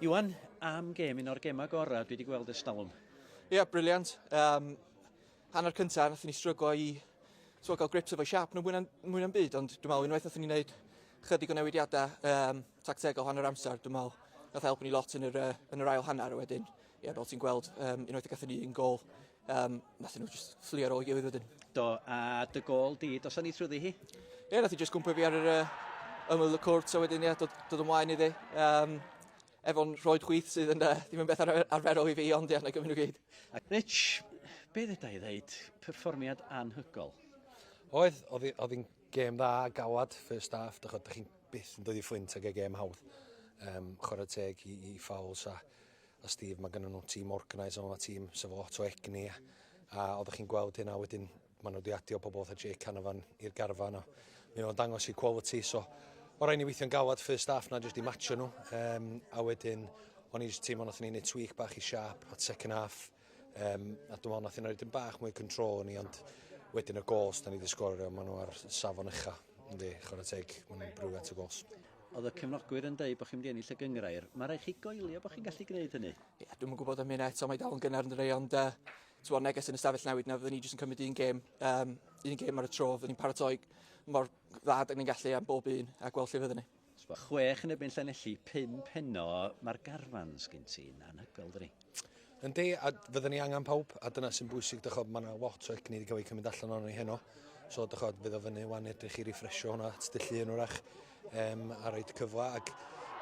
Iwan, am gêm, un o'r gemau gorau dwi wedi gweld ers talwm. Ie, briliant. Hanner cyntaf, nath ni stryglo i gael grips efo'i siap nhw mwy na'n byd, ond dwi'n meddwl unwaith nath ni wneud chydig o newidiadau tactegol hanner amser, dwi'n meddwl nath helpu ni lot yn yr ail hanner wedyn. Ie, fel ti'n gweld, unwaith gathon ni un gol, nath nhw just fflio ar ôl gilydd wedyn. Do, a dy gol di, dos ni trwyddi hi? Ie, nath i just gwmpa fi ar yr ymyl y cwrt, so wedyn, ie, dod ymlaen iddi. Efo'n rhoed chwith sydd yn ddim yn beth arferol i fi, ond ie, na gymryd nhw gyd. Rich, be ddeda i ddeud, perfformiad anhygol? Oedd hi'n gêm dda, gawad, first half, da chi'n byth yn dod i Fflint ag e gêm hawdd. Chwarae teg i Fowles a Steve, mae gennym nhw tîm organised, ond mae tîm sef lot o egni. A oeddech chi'n gweld hynna wedyn, maen nhw wedi adio pobl oedd Jake Caernarfon i'r garfan. Mae nhw'n dangos i quality, so o rai ni weithio'n gawad first half na jyst i matcho nhw. A wedyn, o'n i jyst tîm o'n ni'n neud tweak bach i sharp at second half. A dwi'n meddwl nath i'n rhaid yn bach mwy control ni, ond wedyn y gols da ni wedi sgorio, maen nhw ar safon ucha. Yndi, chwarae teg, maen nhw'n brwliant y gols. Oedd y cefnogwyr yn dweud bod chi'n mynd i ennill y gyngrair. Mae rhaid chi goelio bod chi'n gallu gwneud hynny? Ie, dwi'n yn gwybod am hynny eto, mae dal yn gynnar yn dyrau, ond neges yn ystafell newid na, fydden ni jyst yn cymryd un gêm ar y tro, fydden ni'n paratoi mor dda ag ni'n gallu am bob un a gweld lle fydden ni. 6 yn ebyn Llanelli, 5 heno, mae'r garfan sgyn ti'n anhygol, dyn ni? Yndi, a fydden ni angen pawb, a dyna sy'n bwysig, mae yna lot o egni wedi cael ei cymryd allan o'n ei heno. So, fydd o fyny wan edrych i refresho hwnna, styllu yn wrach, a roed cyfle, ac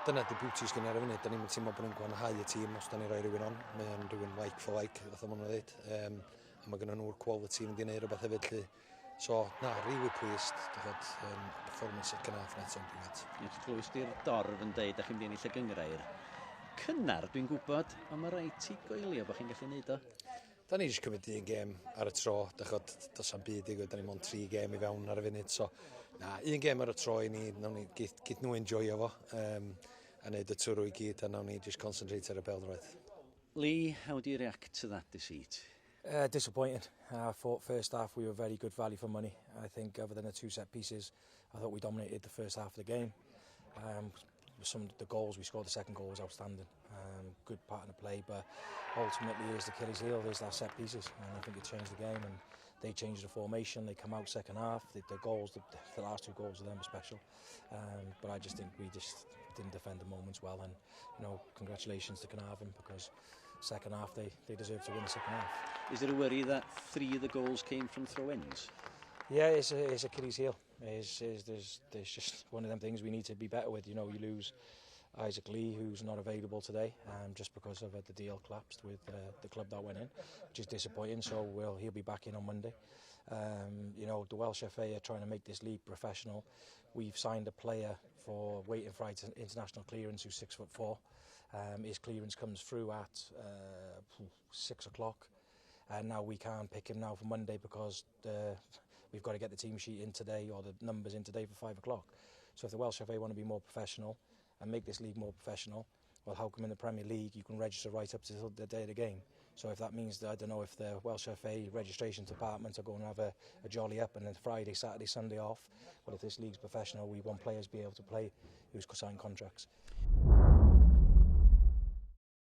dyna di beauty sgyn ar y funud. Da ni'n teimlo bod ni'n gwanhau y tîm os da ni roi rhywun on. Mae o'n rhywun like for like, fath o maen nhw'n dweud. A mae gennym nhw'r quality mynd i wneud rhywbeth hefyd. Lly. So, really pleased, performance second half net o'n brifat. Ie, clywys di'r dorf yn dweud da chi'n mynd i ennill y gyngrair. Cynnar, dwi'n gwybod, ond mae rhaid ti goelio bod chi'n gallu neud o. Da ni jyst cymryd un gêm ar y tro, does am byd i gwyd, da ni mond 3 gêm i fewn ar y funud, so un gêm ar y tro i ni, nawn ni geith nhw enjoyo fo, a neud y twrw i gyd, a nawn ni just concentrate ar y pêl-droed. Lee, how do you react to that defeat? Disappointing. I thought first half we were very good value for money. I think other than the 2 set pieces, I thought we dominated the first half of the game. Some of the goals we scored, the second goal was outstanding. Good part in the play, but ultimately here's the Achilles heel, there's that set pieces, and I think it changed the game, and they changed the formation, they come out second half, the goals, the last 2 goals of them were special, but I just think we just didn't defend the moments well, and congratulations to Caernarfon, because second half they deserve to win the second half. Is there a worry that 3 of the goals came from throw-ins? Yeah, it's Achilles heel. There's just one of them things we need to be better with. You lose Isaac Lee, who's not available today, just because of the deal collapsed with the club that went in, which is disappointing. So he'll be back in on Monday. The Welsh FA are trying to make this league professional. We've signed a player for waiting for international clearance who's 6'4". His clearance comes through at 6 o'clock. And now we can't pick him now for Monday because we've got to get the team sheet in today or the numbers in today for 5 o'clock. So if the Welsh FA want to be more professional and make this league more professional, well, how come in the Premier League you can register right up to the day of the game? So if that means that, I don't know, if the Welsh FA registration department are going to have a jolly up and then Friday, Saturday, Sunday off, well, if this league's professional, we want players to be able to play who's signed contracts.